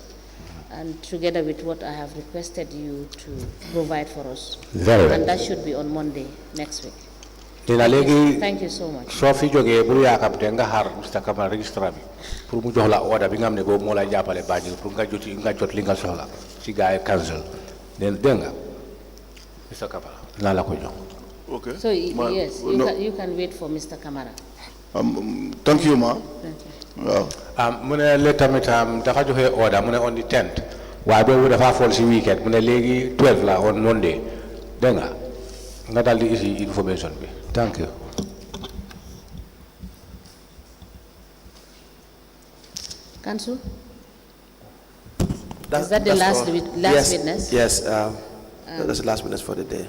and together with what I have requested you to provide for us. Very well. And that should be on Monday next week. Thank you so much. So fi joge buru yakam te nga har Mr. Kamara registrar bi pour mu jox la order bi nga xamne bo mo la jappale bañu pour nga jot li nga soxla ci gaay council den denga Mr. Kamara la la ko jox. Okay. So yes, you can wait for Mr. Kamara. Thank you, ma. Thank you. Mune le tamit dafa joxe order mune on the 10th waaye boobu dafa fall si weekend mune léegi 12 la on Monday denga nga dal di isi information bi. Thank you. Council? Is that the last witness? Yes, that's the last witness for the day.